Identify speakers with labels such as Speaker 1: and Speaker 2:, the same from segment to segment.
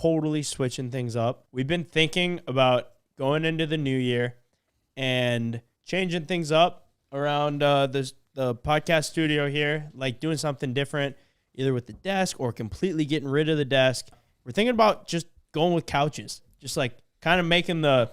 Speaker 1: totally switching things up. We've been thinking about going into the new year and changing things up around the podcast studio here, like doing something different, either with the desk or completely getting rid of the desk. We're thinking about just going with couches, just like kind of making the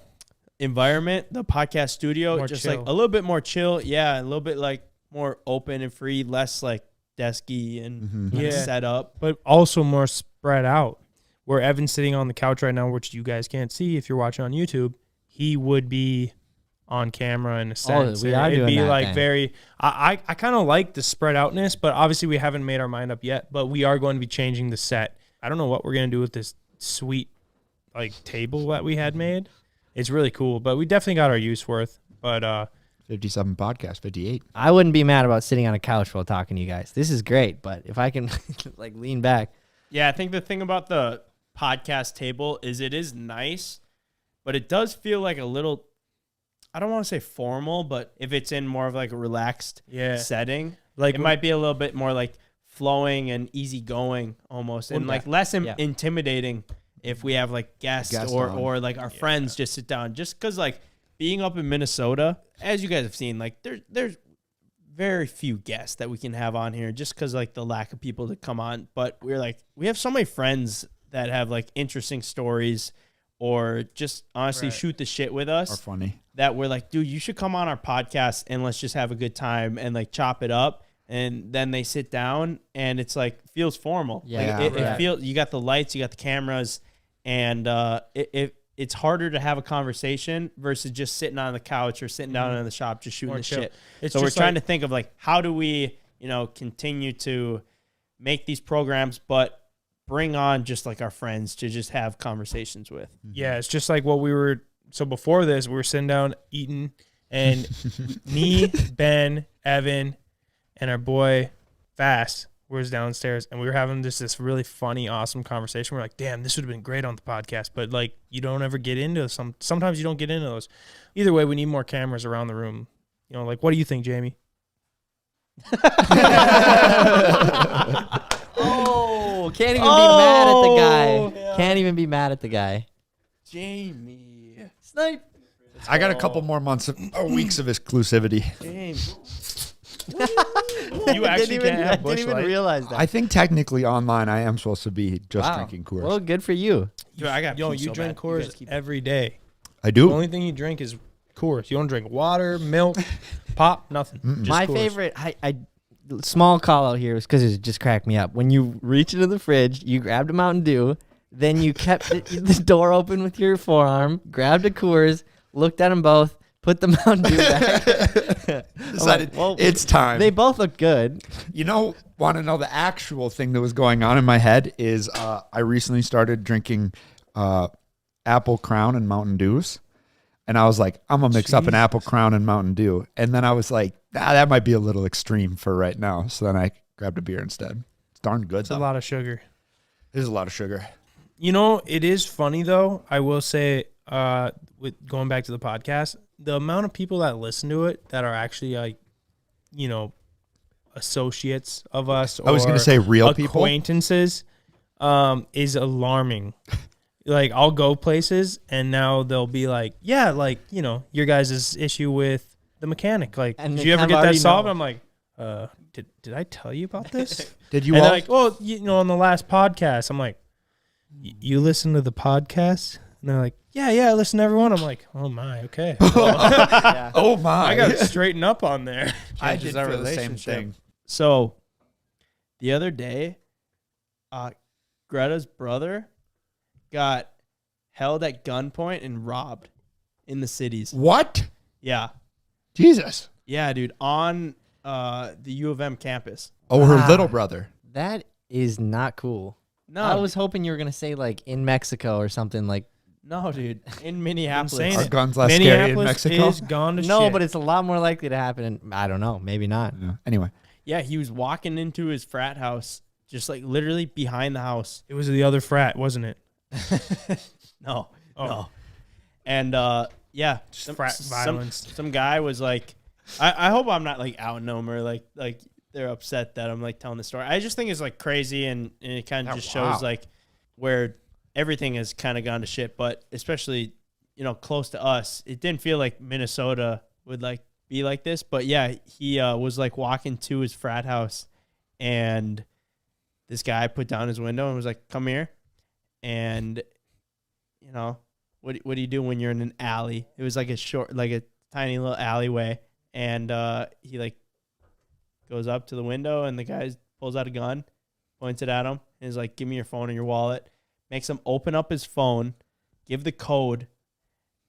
Speaker 1: environment, the podcast studio,
Speaker 2: More
Speaker 1: just
Speaker 2: chill.
Speaker 1: like a little bit more chill. Yeah, a little bit like more open and free, less like desky and
Speaker 2: Yeah.
Speaker 1: set up.
Speaker 2: But also more spread out. Where Evan's sitting on the couch right now, which you guys can't see if you're watching on YouTube, he would be on camera in a sense.
Speaker 3: we are
Speaker 2: It'd
Speaker 3: doing
Speaker 2: be
Speaker 3: that
Speaker 2: like
Speaker 3: then.
Speaker 2: very. I kind of like the spread outness, but obviously we haven't made our mind up yet. But we are going to be changing the set. I don't know what we're gonna do with this sweet like table that we had made. It's really cool, but we definitely got our use worth. But
Speaker 4: 57 podcast, 58.
Speaker 3: I wouldn't be mad about sitting on a couch while talking to you guys. This is great, but if I can like lean back.
Speaker 1: Yeah, I think the thing about the podcast table is it is nice, but it does feel like a little, I don't want to say formal, but if it's in more of like a relaxed
Speaker 2: yeah,
Speaker 1: setting,
Speaker 2: like
Speaker 1: it might be a little bit more like flowing and easygoing almost, and
Speaker 3: Well,
Speaker 1: like less
Speaker 3: yeah.
Speaker 1: intimidating if we have like guests
Speaker 4: Guest
Speaker 1: or
Speaker 4: on.
Speaker 1: or like our friends just sit down. Just because like being up in Minnesota, as you guys have seen, like there's very few guests that we can have on here just because like the lack of people to come on. But we're like, we have so many friends that have like interesting stories or just honestly
Speaker 2: Right.
Speaker 1: shoot the shit with
Speaker 4: Or
Speaker 1: us
Speaker 4: funny.
Speaker 1: that we're like, dude, you should come on our podcast and let's just have a good time and like chop it up. And then they sit down and it's like feels formal.
Speaker 3: Yeah,
Speaker 1: Like, it
Speaker 2: right.
Speaker 1: feels, you got the lights, you got the cameras, and it's harder to have a conversation versus just sitting on the couch or sitting down in the shop just shooting
Speaker 2: More
Speaker 1: the
Speaker 2: chill.
Speaker 1: shit.
Speaker 2: It's
Speaker 1: So we're
Speaker 2: just
Speaker 1: trying
Speaker 2: like-
Speaker 1: to think of like, how do we, continue to make these programs, but bring on just like our friends to just have conversations with.
Speaker 2: Yeah, it's just like what we were. So before this, we were sitting down eating, and me, Ben, Evan, and our boy Fast was downstairs, and we were having just this really funny, awesome conversation. We're like, "Damn, this would have been great on the podcast," but like, you don't ever get into some. Sometimes you don't get into those. Either way, we need more cameras around the room. Like, what do you think, Jamie?
Speaker 3: Oh, can't even be mad at the guy.
Speaker 1: yeah.
Speaker 3: Can't even be mad at the guy.
Speaker 1: Jamie.
Speaker 3: Snipe.
Speaker 4: I got a couple more months or weeks of exclusivity.
Speaker 1: James.
Speaker 2: You actually can't have
Speaker 3: I
Speaker 2: Busch
Speaker 3: didn't even
Speaker 2: Light?
Speaker 3: realize that.
Speaker 4: I think technically online I am supposed to be just drinking Coors.
Speaker 3: Well, good for you.
Speaker 1: Dude, I got
Speaker 2: Yo,
Speaker 1: pee
Speaker 2: you
Speaker 1: so
Speaker 2: drink
Speaker 1: bad. You guys
Speaker 2: Coors
Speaker 1: keep-
Speaker 2: every day.
Speaker 4: I
Speaker 2: The
Speaker 4: do.
Speaker 2: only thing you drink is Coors. You don't drink water, milk, pop, nothing. Just
Speaker 3: My
Speaker 2: Coors.
Speaker 3: favorite, I small call out here is because it just cracked me up. When you reach into the fridge, you grabbed a Mountain Dew, then you kept the door open with your forearm, grabbed a Coors, looked at them both, put the Mountain Dew back.
Speaker 4: Decided
Speaker 3: well,
Speaker 4: it's time.
Speaker 3: They both look good.
Speaker 4: Want to know the actual thing that was going on in my head is I recently started drinking Apple Crown and Mountain Dews. And I was like, I'm going to mix up an Apple Crown and Mountain Dew. And then I was like, that might be a little extreme for right now. So then I grabbed a beer instead. It's darn good,
Speaker 2: It's a
Speaker 4: though.
Speaker 2: lot of sugar.
Speaker 4: It is a lot of sugar.
Speaker 2: It is funny though. I will say, with going back to the podcast, the amount of people that listen to it that are actually like, associates of us.
Speaker 4: I was going to say real people.
Speaker 2: acquaintances, is alarming. Like I'll go places and now they'll be like, yeah, like your guys' issue with the mechanic. Like,
Speaker 3: And
Speaker 2: did
Speaker 3: they
Speaker 2: you ever
Speaker 3: kind
Speaker 2: get
Speaker 3: of
Speaker 2: that
Speaker 3: already
Speaker 2: solved?
Speaker 3: know.
Speaker 2: I'm like, did I tell you about this?
Speaker 4: Did you
Speaker 2: And
Speaker 4: all?
Speaker 2: they're like, well, on the last podcast, I'm like, you listen to the podcast? And they're like, yeah, I listen to everyone. I'm like, oh my, okay.
Speaker 3: Yeah.
Speaker 4: oh, my.
Speaker 2: I got to straighten up on there.
Speaker 4: I
Speaker 1: Changes
Speaker 4: did
Speaker 1: our
Speaker 4: for the same
Speaker 1: relationship.
Speaker 4: thing.
Speaker 1: So, the other day, Greta's brother got held at gunpoint and robbed in the cities.
Speaker 4: What?
Speaker 1: Yeah.
Speaker 4: Jesus.
Speaker 1: Yeah, dude. On the U of M campus.
Speaker 4: Oh, her little brother.
Speaker 3: That is not cool.
Speaker 1: No,
Speaker 3: I was hoping you were going to say like in Mexico or something like.
Speaker 1: no, dude. In Minneapolis.
Speaker 2: Insane.
Speaker 4: Are guns less scary in
Speaker 2: Minneapolis
Speaker 4: Mexico?
Speaker 2: is gone to
Speaker 3: No,
Speaker 2: shit.
Speaker 3: but it's a lot more likely to happen. I don't know. Maybe not.
Speaker 4: Yeah. Anyway.
Speaker 1: Yeah, he was walking into his frat house, just like literally behind the house.
Speaker 2: It was the other frat, wasn't it?
Speaker 1: No,
Speaker 2: Oh.
Speaker 1: no. And yeah,
Speaker 2: Just frat violence.
Speaker 1: Some guy was like, I hope I'm not like outing them or like they're upset that I'm like telling the story. I just think it's like crazy and it kind of just shows like where everything has kind of gone to shit, but especially, close to us, it didn't feel like Minnesota would like be like this. But yeah, he was like walking to his frat house, and this guy put down his window and was like, "Come here." And what do you do when you're in an alley? It was like a tiny little alleyway, and he like goes up to the window, and the guy pulls out a gun, points it at him, and is like, "Give me your phone and your wallet." Makes him open up his phone, give the code,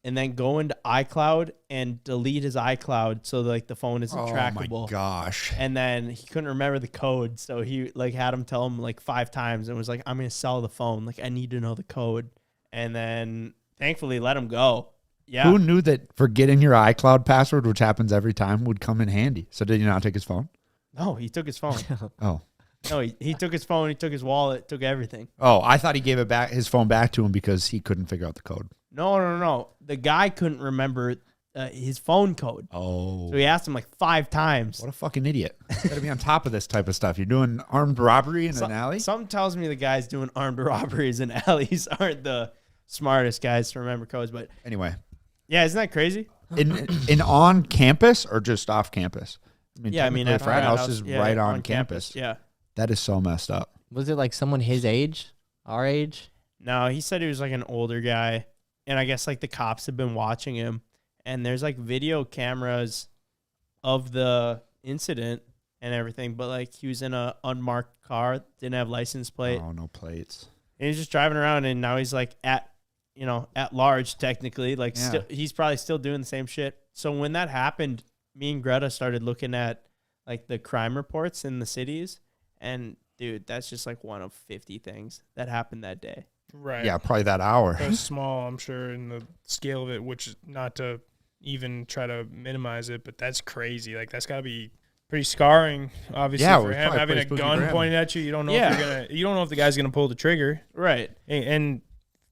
Speaker 1: and then go into iCloud and delete his iCloud so like the phone isn't trackable.
Speaker 4: Oh my gosh.
Speaker 1: And then he couldn't remember the code, so he like had him tell him like 5 times and was like, "I'm gonna sell the phone. Like I need to know the code." And then thankfully let him go. Yeah.
Speaker 4: Who knew that forgetting your iCloud password, which happens every time, would come in handy? So did you not take his phone?
Speaker 1: No, he took his phone.
Speaker 4: Oh.
Speaker 1: No, he took his phone. He took his wallet. Took everything.
Speaker 4: Oh, I thought he gave his phone back to him because he couldn't figure out the code.
Speaker 1: No. The guy couldn't remember his phone code.
Speaker 4: Oh.
Speaker 1: So he asked him like 5 times.
Speaker 4: What a fucking idiot. You gotta be on top of this type of stuff. You're doing armed robbery in an alley?
Speaker 1: Something tells me the guys doing armed robberies in alleys aren't the smartest guys to remember codes. But
Speaker 4: Anyway.
Speaker 1: yeah, isn't that crazy?
Speaker 4: In on campus or just off campus?
Speaker 1: Yeah,
Speaker 4: the frat house is
Speaker 1: yeah,
Speaker 4: right on campus.
Speaker 1: Yeah.
Speaker 4: That is so messed up.
Speaker 3: Was it like someone his age, our age?
Speaker 1: No, he said he was like an older guy. And I guess like the cops have been watching him. And there's like video cameras of the incident and everything. But like he was in a unmarked car, didn't have license plate.
Speaker 4: Oh, no plates.
Speaker 1: And he's just driving around, and now he's like at large technically. Like
Speaker 4: Yeah.
Speaker 1: he's probably still doing the same shit. So when that happened, me and Greta started looking at like the crime reports in the cities, and dude, that's just like one of 50 things that happened that day.
Speaker 2: Right.
Speaker 4: Yeah, probably that hour.
Speaker 2: So small, I'm sure, in the scale of it, which is not to even try to minimize it, but that's crazy. Like that's got to be pretty scarring, obviously,
Speaker 4: Yeah, it
Speaker 2: for
Speaker 4: was
Speaker 2: him
Speaker 4: probably
Speaker 2: having a
Speaker 4: pretty spooky for
Speaker 2: gun
Speaker 4: him.
Speaker 2: pointed at you. You don't know
Speaker 1: Yeah.
Speaker 2: if you don't know if the guy's gonna pull the trigger.
Speaker 1: Right.
Speaker 2: And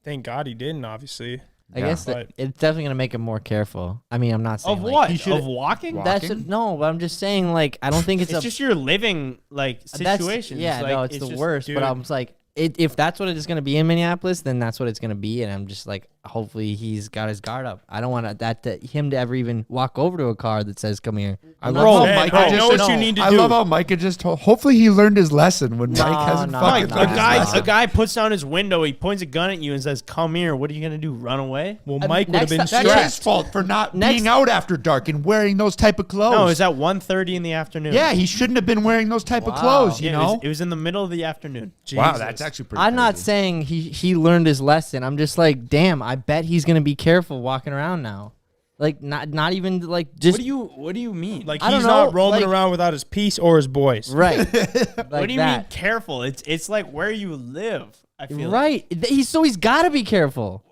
Speaker 2: thank God he didn't. Obviously,
Speaker 3: I
Speaker 4: Yeah.
Speaker 3: guess
Speaker 2: But-
Speaker 3: it's definitely gonna make him more careful. I mean, I'm not saying
Speaker 1: Of
Speaker 3: like,
Speaker 1: what?
Speaker 3: he should-
Speaker 1: Of walking?
Speaker 3: That's
Speaker 4: Walking?
Speaker 3: no, but I'm just saying like I don't think it's
Speaker 1: It's
Speaker 3: a
Speaker 1: just your living like
Speaker 3: that's-
Speaker 1: situations.
Speaker 3: Yeah,
Speaker 1: like,
Speaker 3: no, it's the
Speaker 1: just-
Speaker 3: worst.
Speaker 2: dude.
Speaker 3: But I'm just like, if that's what it is going to be in Minneapolis, then that's what it's going to be. And I'm just like, hopefully he's got his guard up. I don't want him to ever even walk over to a car that says, "Come here."
Speaker 4: I
Speaker 3: Unless-
Speaker 4: love how
Speaker 2: Hey,
Speaker 4: Micah
Speaker 2: I
Speaker 4: just
Speaker 2: know what
Speaker 4: said-
Speaker 2: you need to
Speaker 4: I
Speaker 2: do.
Speaker 4: love how Micah just told. Hopefully he learned his lesson when
Speaker 3: No,
Speaker 4: Mike hasn't
Speaker 3: no,
Speaker 4: fucking
Speaker 3: no,
Speaker 1: A
Speaker 4: learned his
Speaker 1: guy,
Speaker 4: lesson.
Speaker 1: a guy puts down his window. He points a gun at you and says, "Come here." What are you gonna do? Run away?
Speaker 2: well,
Speaker 3: And
Speaker 2: Mike would have
Speaker 3: next
Speaker 2: been
Speaker 3: time-
Speaker 4: That's
Speaker 2: strapped.
Speaker 4: his fault for not
Speaker 3: Next-
Speaker 4: being out after dark and wearing those type of clothes.
Speaker 1: No, it was at 1:30 in the afternoon.
Speaker 4: Yeah, he shouldn't have been wearing those type of
Speaker 3: Wow.
Speaker 4: clothes, you
Speaker 1: Yeah,
Speaker 4: know?
Speaker 1: it was in the middle of the afternoon.
Speaker 4: Wow,
Speaker 2: Jesus.
Speaker 4: that's actually pretty
Speaker 3: I'm not
Speaker 4: crazy.
Speaker 3: saying he learned his lesson. I'm just like, damn, I bet he's going to be careful walking around now. Like not even like just
Speaker 1: What do you mean?
Speaker 2: Like
Speaker 3: I don't
Speaker 2: he's not
Speaker 3: know,
Speaker 2: roaming
Speaker 3: like-
Speaker 2: around without his piece or his boys.
Speaker 3: right. Like
Speaker 1: what do you mean
Speaker 3: that.
Speaker 1: careful? It's like where you live. I feel like.
Speaker 3: Right. He's got to be careful.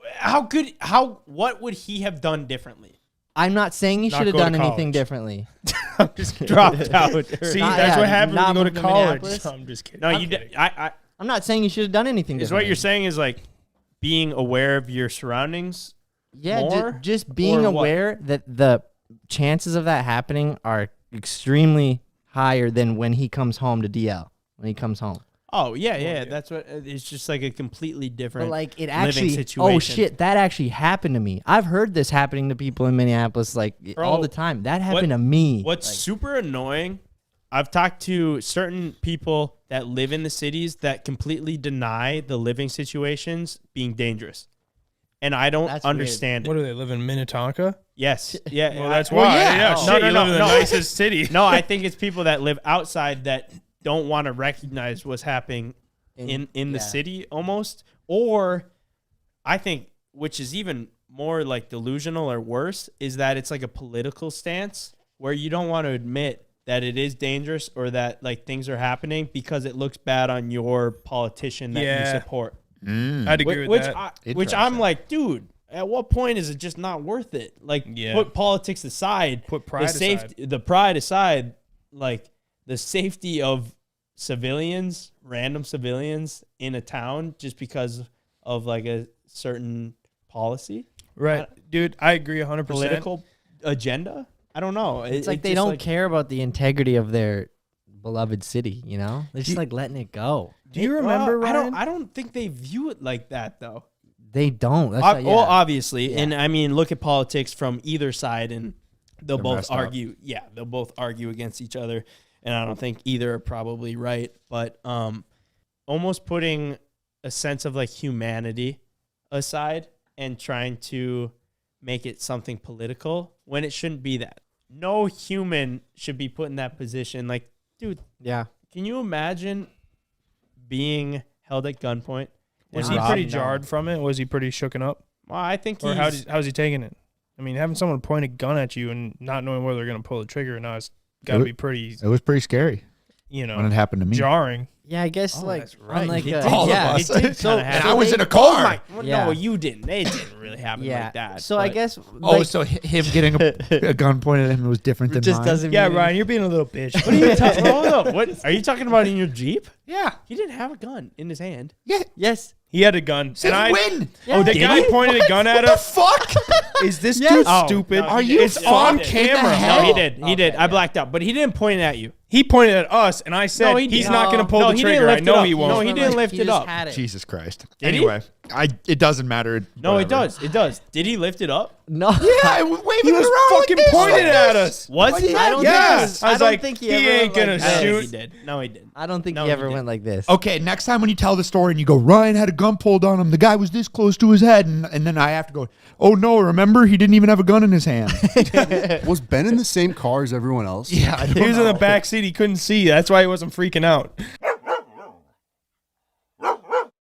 Speaker 1: What would he have done differently?
Speaker 3: I'm not saying he
Speaker 2: Not
Speaker 3: should have
Speaker 2: go to
Speaker 3: done anything
Speaker 2: college.
Speaker 3: differently.
Speaker 2: I'm just kidding.
Speaker 1: Dropped out.
Speaker 2: See,
Speaker 3: Not-
Speaker 2: that's
Speaker 3: yeah,
Speaker 2: what happens when
Speaker 3: not
Speaker 2: you go to
Speaker 3: moving to
Speaker 2: college.
Speaker 3: Minneapolis.
Speaker 2: I'm just kidding.
Speaker 1: No,
Speaker 2: I'm
Speaker 1: you.
Speaker 2: kidding.
Speaker 3: I'm not saying you should have done anything
Speaker 1: Is
Speaker 3: differently.
Speaker 1: what you're saying is like being aware of your surroundings.
Speaker 3: Yeah,
Speaker 1: more,
Speaker 3: just being
Speaker 1: or what?
Speaker 3: aware that the chances of that happening are extremely higher than when he comes home to DL. When he comes home.
Speaker 1: Oh yeah. That's what. It's just like a completely different.
Speaker 3: But like it
Speaker 1: living
Speaker 3: actually,
Speaker 1: situation.
Speaker 3: oh shit, that actually happened to me. I've heard this happening to people in Minneapolis like
Speaker 1: Bro,
Speaker 3: all the time. That happened
Speaker 1: what-
Speaker 3: to me.
Speaker 1: What's
Speaker 3: Like,
Speaker 1: super annoying, I've talked to certain people that live in the cities that completely deny the living situations being dangerous. And I don't
Speaker 3: That's weird.
Speaker 1: understand
Speaker 2: What
Speaker 1: it.
Speaker 2: do they live in Minnetonka?
Speaker 1: Yes. Yeah.
Speaker 2: Well, that's
Speaker 1: well,
Speaker 2: why.
Speaker 1: yeah.
Speaker 2: Yeah,
Speaker 1: Oh.
Speaker 2: shit,
Speaker 1: No,
Speaker 2: you
Speaker 1: no,
Speaker 2: live in the
Speaker 1: no.
Speaker 2: nicest city.
Speaker 1: No, I think it's people that live outside that don't want to recognize what's happening in the
Speaker 3: yeah.
Speaker 1: city almost. Or I think, which is even more like delusional or worse, is that it's like a political stance where you don't want to admit that it is dangerous or that like things are happening because it looks bad on your politician that
Speaker 2: Yeah.
Speaker 1: you support.
Speaker 2: I'd agree with
Speaker 1: Which
Speaker 2: that.
Speaker 1: which I'm
Speaker 4: Interesting.
Speaker 1: like, dude, at what point is it just not worth it? Like,
Speaker 2: Yeah.
Speaker 1: put politics aside,
Speaker 2: Put pride aside.
Speaker 1: the pride aside, like the safety of civilians, random civilians in a town, just because of like a certain policy,
Speaker 2: Right. Dude, I agree 100%.
Speaker 1: political agenda. I don't know.
Speaker 3: it's like they don't care about the integrity of their beloved city. You know, they're just like letting it go.
Speaker 2: Do you remember,
Speaker 1: Well,
Speaker 2: Ryan?
Speaker 1: I don't think they view it like that though.
Speaker 3: They don't. That's
Speaker 1: Well,
Speaker 3: yeah.
Speaker 1: obviously,
Speaker 3: Yeah.
Speaker 1: and I mean, look at politics from either side, and they'll
Speaker 4: They're
Speaker 1: both
Speaker 4: messed up.
Speaker 1: argue. Yeah, they'll both argue against each other, and I don't think either are probably right. But almost putting a sense of like humanity aside and trying to make it something political when it shouldn't be that. No human should be put in that position. Like, dude,
Speaker 3: Yeah.
Speaker 1: can you imagine being held at gunpoint?
Speaker 2: Was
Speaker 1: and
Speaker 2: he
Speaker 1: robbed?
Speaker 2: pretty jarred from it? Was he pretty shooken up?
Speaker 1: Well, I think
Speaker 2: Or
Speaker 1: he's
Speaker 2: how's he taking it? I mean, having someone point a gun at you and not knowing whether they're going to pull the trigger or not, it's got to be pretty,
Speaker 4: It was pretty scary
Speaker 2: you
Speaker 4: when it
Speaker 2: know,
Speaker 4: happened to me.
Speaker 2: jarring.
Speaker 3: Yeah, I guess
Speaker 1: Oh,
Speaker 3: like
Speaker 1: that's right.
Speaker 3: on like
Speaker 1: It
Speaker 3: a,
Speaker 1: did.
Speaker 4: All of
Speaker 3: yeah,
Speaker 4: us.
Speaker 1: It did
Speaker 3: So-
Speaker 1: kinda
Speaker 3: so
Speaker 1: happen.
Speaker 4: I was
Speaker 3: they-
Speaker 4: in a car.
Speaker 1: Well,
Speaker 3: Yeah.
Speaker 1: no, you didn't. It didn't really happen
Speaker 3: yeah.
Speaker 1: like that.
Speaker 3: So I
Speaker 1: but-
Speaker 3: guess
Speaker 4: Oh,
Speaker 3: like,
Speaker 4: so him getting a gun pointed at him was different than
Speaker 3: it just
Speaker 4: mine?
Speaker 3: doesn't.
Speaker 2: Yeah,
Speaker 3: mean
Speaker 2: Ryan, you're being a little bitch.
Speaker 1: What are you talking about? What are you talking about in your Jeep?
Speaker 4: Yeah.
Speaker 1: He didn't have a gun in his hand.
Speaker 4: Yeah.
Speaker 3: Yes.
Speaker 2: He had a gun.
Speaker 4: Since
Speaker 2: And I,
Speaker 4: when?
Speaker 3: Yeah.
Speaker 2: oh, the
Speaker 1: Did
Speaker 2: guy
Speaker 1: he?
Speaker 2: pointed a gun at
Speaker 4: What the
Speaker 2: us.
Speaker 4: fuck?
Speaker 2: Is this
Speaker 3: Yes.
Speaker 2: dude
Speaker 1: Oh,
Speaker 2: stupid?
Speaker 1: no,
Speaker 4: Are
Speaker 1: he
Speaker 4: you
Speaker 1: did.
Speaker 2: It's
Speaker 1: Yeah,
Speaker 2: on
Speaker 1: he did.
Speaker 2: camera.
Speaker 4: the hell?
Speaker 1: No, he did. He did.
Speaker 3: Okay,
Speaker 1: I blacked out, but he didn't point it at you.
Speaker 2: He pointed at us, and I said
Speaker 1: No, he
Speaker 2: he's
Speaker 1: didn't.
Speaker 2: not going to pull
Speaker 1: No,
Speaker 2: the
Speaker 1: he didn't
Speaker 2: trigger. I
Speaker 1: lift it
Speaker 2: know
Speaker 1: up.
Speaker 2: he won't.
Speaker 1: No, he didn't lift
Speaker 3: He
Speaker 1: it
Speaker 3: just
Speaker 1: up.
Speaker 3: had it.
Speaker 4: Jesus Christ.
Speaker 1: Did he?
Speaker 4: Anyway, it doesn't matter.
Speaker 1: No, it
Speaker 4: Whatever.
Speaker 1: does. It does. Did he lift it up?
Speaker 3: No.
Speaker 4: Yeah, I was waving
Speaker 2: He
Speaker 4: it
Speaker 2: was
Speaker 4: around
Speaker 2: fucking
Speaker 4: like this,
Speaker 2: pointing
Speaker 4: like
Speaker 2: at
Speaker 4: this.
Speaker 2: us.
Speaker 1: Was he?
Speaker 3: I don't
Speaker 2: Yeah.
Speaker 3: think
Speaker 2: I was
Speaker 3: don't
Speaker 2: like,
Speaker 3: think
Speaker 2: he
Speaker 3: ever
Speaker 2: ain't
Speaker 3: went
Speaker 2: gonna
Speaker 3: like
Speaker 1: I don't
Speaker 3: that.
Speaker 1: think
Speaker 2: shoot.
Speaker 1: he did. No, he didn't.
Speaker 3: I don't think
Speaker 1: No,
Speaker 3: he
Speaker 1: he
Speaker 3: ever
Speaker 1: didn't.
Speaker 3: went like this.
Speaker 4: Okay, next time when you tell the story and you go, Ryan had a gun pulled on him, the guy was this close to his head, and then I have to go, oh no, remember he didn't even have a gun in his hand.
Speaker 5: Was Ben in the same car as everyone else?
Speaker 4: Yeah, I
Speaker 2: He was in the back seat. He couldn't see. That's why he wasn't freaking out.